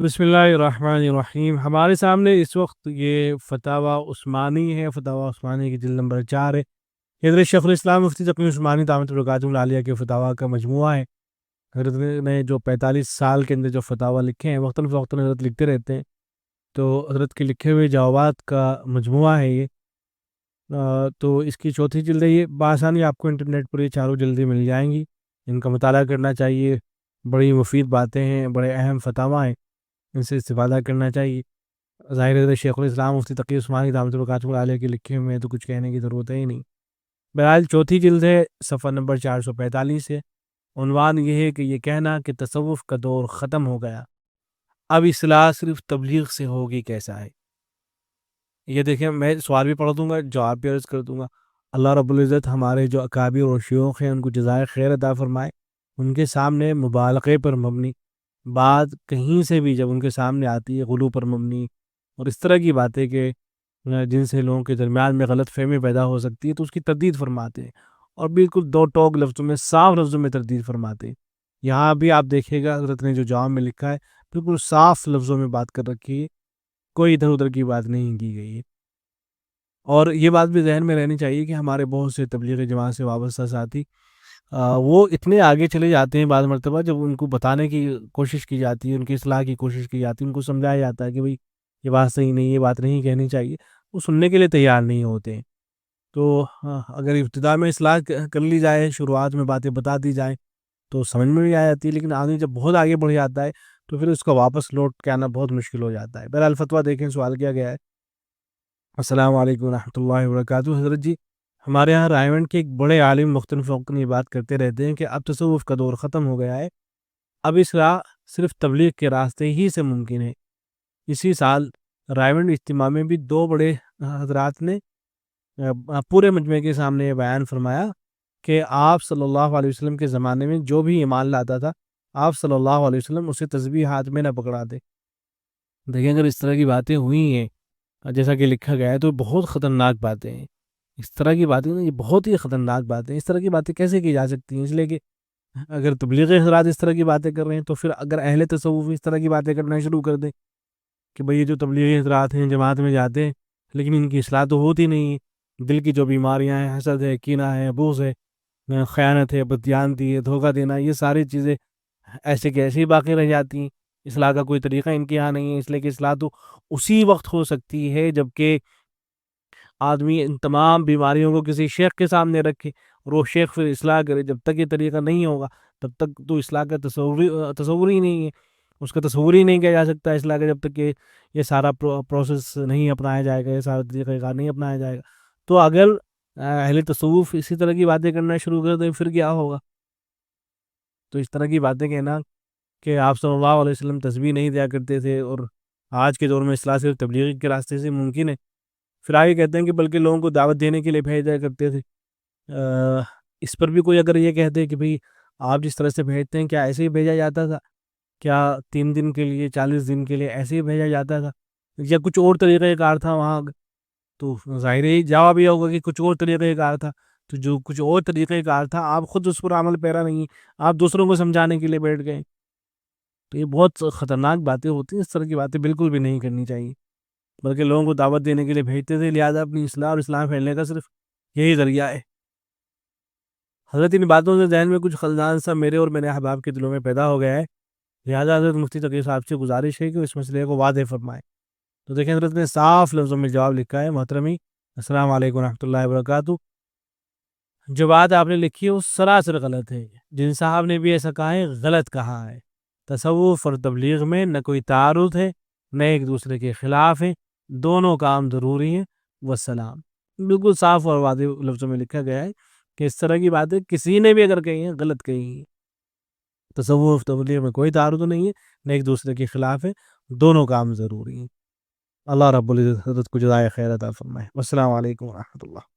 بسم اللہ الرحمن الرحیم۔ ہمارے سامنے اس وقت یہ فتاویٰ عثمانی ہے، فتاویٰ عثمانی کی جلد نمبر 4 ہے۔ حضرت شیخ الاسلام مفتی تقی عثمانی دامت البرکاتہ العالیہ کے فتاویٰ کا مجموعہ ہے۔ حضرت نے جو 45 سال کے اندر جو فتاویٰ لکھے ہیں، وقتاً فوقتاً حضرت لکھتے رہتے ہیں، تو حضرت کے لکھے ہوئے جوابات کا مجموعہ ہے یہ۔ تو اس کی چوتھی جلد ہے یہ۔ بآسانی آپ کو انٹرنیٹ پر یہ چاروں جلدیں مل جائیں گی، ان کا مطالعہ کرنا چاہیے۔ بڑی مفید باتیں ہیں، بڑے اہم فتاویٰ ہیں، ان سے استفادہ کرنا چاہیے۔ ظاہر ہے شیخ الاسلام مفتی تقی عثمانی دامت البرکاتہ العالیہ کے لکھے ہوئے ہیں تو کچھ کہنے کی ضرورت ہے ہی نہیں۔ بہرحال چوتھی جلد ہے، صفحہ نمبر 445 ہے۔ عنوان یہ ہے کہ یہ کہنا کہ تصوف کا دور ختم ہو گیا، اب اصلاح صرف تبلیغ سے ہوگی کیسا ہے۔ یہ دیکھیں، میں سوال بھی پڑھ دوں گا، جواب بھی عرض کر دوں گا۔ اللہ رب العزت ہمارے جو اکابر اور شیوخ ہیں ان کو جزائے خیر عطا فرمائے۔ ان کے سامنے مبالغے پر مبنی بات کہیں سے بھی جب ان کے سامنے آتی ہے، غلو پر مبنی اور اس طرح کی باتیں کہ جن سے لوگوں کے درمیان میں غلط فہمی پیدا ہو سکتی ہے، تو اس کی تردید فرماتے ہیں، اور بالکل دو ٹوک لفظوں میں، صاف لفظوں میں تردید فرماتے ہیں۔ یہاں بھی آپ دیکھیے گا حضرت نے جو جواب میں لکھا ہے، بالکل صاف لفظوں میں بات کر رکھی ہے، کوئی ادھر ادھر کی بات نہیں کی گئی ہے۔ اور یہ بات بھی ذہن میں رہنی چاہیے کہ ہمارے بہت سے تبلیغی جماعت سے وابستہ ساتھی وہ اتنے آگے چلے جاتے ہیں بعض مرتبہ، جب ان کو بتانے کی کوشش کی جاتی ہے، ان کی اصلاح کی کوشش کی جاتی ہے، ان کو سمجھایا جاتا ہے کہ بھئی یہ بات صحیح نہیں، یہ بات نہیں کہنی چاہیے، وہ سننے کے لیے تیار نہیں ہوتے ہیں۔ تو اگر ابتدا میں اصلاح کر لی جائے، شروعات میں باتیں بتا دی جائیں تو سمجھ میں بھی آ جاتی ہے، لیکن آدمی جب بہت آگے بڑھ جاتا ہے تو پھر اس کا واپس لوٹ کے آنا بہت مشکل ہو جاتا ہے۔ بہرحال فتویٰ دیکھیں، سوال کیا گیا ہے۔ السلام علیکم ورحمۃ اللہ وبرکاتہ۔ حضرت جی، ہمارے یہاں رائے کے ایک بڑے عالم مختلف وقت یہ بات کرتے رہتے ہیں کہ اب تصوف کا دور ختم ہو گیا ہے، اب اصلاح صرف تبلیغ کے راستے ہی سے ممکن ہے۔ اسی سال رائے اجتماع میں بھی دو بڑے حضرات نے پورے مجمع کے سامنے یہ بیان فرمایا کہ آپ صلی اللہ علیہ وسلم کے زمانے میں جو بھی ایمان لاتا تھا، آپ صلی اللہ علیہ وسلم اسے تسبیح ہاتھ میں نہ پکڑاتے۔ دیکھیں، اگر اس طرح کی باتیں ہوئی ہیں جیسا کہ لکھا گیا ہے تو بہت خطرناک باتیں ہیں۔ اس طرح کی باتیں نا، یہ بہت ہی خطرناک باتیں ہیں۔ اس طرح کی باتیں کیسے کی جا سکتی ہیں؟ اس لیے کہ اگر تبلیغی حضرات اس طرح کی باتیں کر رہے ہیں تو پھر اگر اہل تصوف اس طرح کی باتیں کرنا شروع کر دیں کہ بھئی یہ جو تبلیغی حضرات ہیں، جماعت میں جاتے ہیں لیکن ان کی اصلاح تو ہوتی نہیں ہے، دل کی جو بیماریاں ہیں، حسد ہے، کینہ ہے، بغض ہے، خیانت ہے، بددیانتی ہے، دھوکہ دینا، یہ ساری چیزیں ایسے کہ ایسے ہی باقی رہ جاتی ہیں۔ اصلاح کا کوئی طریقہ ان کے یہاں نہیں ہے، اس لیے کہ اصلاح تو اسی وقت ہو سکتی ہے جبکہ آدمی ان تمام بیماریوں کو کسی شیخ کے سامنے رکھے اور وہ شیخ پھر اصلاح کرے۔ جب تک یہ طریقہ نہیں ہوگا تب تک تو اصلاح کا تصور ہی نہیں ہے، اس کا تصور ہی نہیں کیا جا سکتا اصلاح کا، جب تک کہ یہ سارا پروسیس نہیں اپنایا جائے گا، یہ سارا طریقہ کار نہیں اپنایا جائے گا۔ تو اگر اہل تصوف اسی طرح کی باتیں کرنا شروع کر دیں پھر کیا ہوگا؟ تو اس طرح کی باتیں کہنا کہ آپ صلی اللہ علیہ وسلم تسبیح نہیں دیا کرتے تھے اور آج کے دور میں اصلاح صرف تبلیغی کے راستے سے ممکن ہے، پھر آگے کہتے ہیں کہ بلکہ لوگوں کو دعوت دینے کے لیے بھیجا کرتے تھے۔ اس پر بھی کوئی اگر یہ کہتے کہ بھئی آپ جس طرح سے بھیجتے ہیں کیا ایسے ہی بھیجا جاتا تھا؟ کیا 3 دن کے لیے، 40 دن کے لیے ایسے ہی بھیجا جاتا تھا یا کچھ اور طریقہ کار تھا وہاں؟ تو ظاہر ہی جواب یہ ہوگا کہ کچھ اور طریقہ کار تھا۔ تو جو کچھ اور طریقہ کار تھا، آپ خود اس پر عمل پیرا نہیں، آپ دوسروں کو سمجھانے کے لیے بیٹھ گئے۔ تو یہ بہت خطرناک باتیں ہوتی ہیں، اس طرح کی باتیں بالکل بھی نہیں کرنی چاہیے، بلکہ لوگوں کو دعوت دینے کے لیے بھیجتے تھے، لہٰذا اپنی اصلاح اور اسلام پھیلنے کا صرف یہی ذریعہ ہے۔ حضرت ان باتوں سے ذہن میں کچھ خلدان سا میرے اور میرے احباب کے دلوں میں پیدا ہو گیا ہے، لہٰذا حضرت مفتی تقی صاحب سے گزارش ہے کہ اس مسئلے کو واضح فرمائیں۔ تو دیکھیں، حضرت نے صاف لفظوں میں جواب لکھا ہے۔ محترمی، السلام علیکم ورحمۃ اللہ وبرکاتہ، جو بات آپ نے لکھی ہے وہ سراسر غلط ہے۔ جن صاحب نے بھی ایسا کہا ہے، غلط کہا ہے۔ تصوف اور تبلیغ میں نہ کوئی تعارض ہے، نہ ایک دوسرے کے خلاف ہے، دونوں کام ضروری ہیں۔ والسلام۔ بالکل صاف اور واضح لفظوں میں لکھا گیا ہے کہ اس طرح کی باتیں کسی نے بھی اگر کہی ہیں، غلط کہی ہیں۔ تصوف تبلیغ میں کوئی تعارض نہیں ہے، نہ ایک دوسرے کے خلاف ہے، دونوں کام ضروری ہیں۔ اللہ رب العزت حضرت کو جزائے خیر عطا فرمائے۔ والسلام علیکم ورحمۃ اللہ۔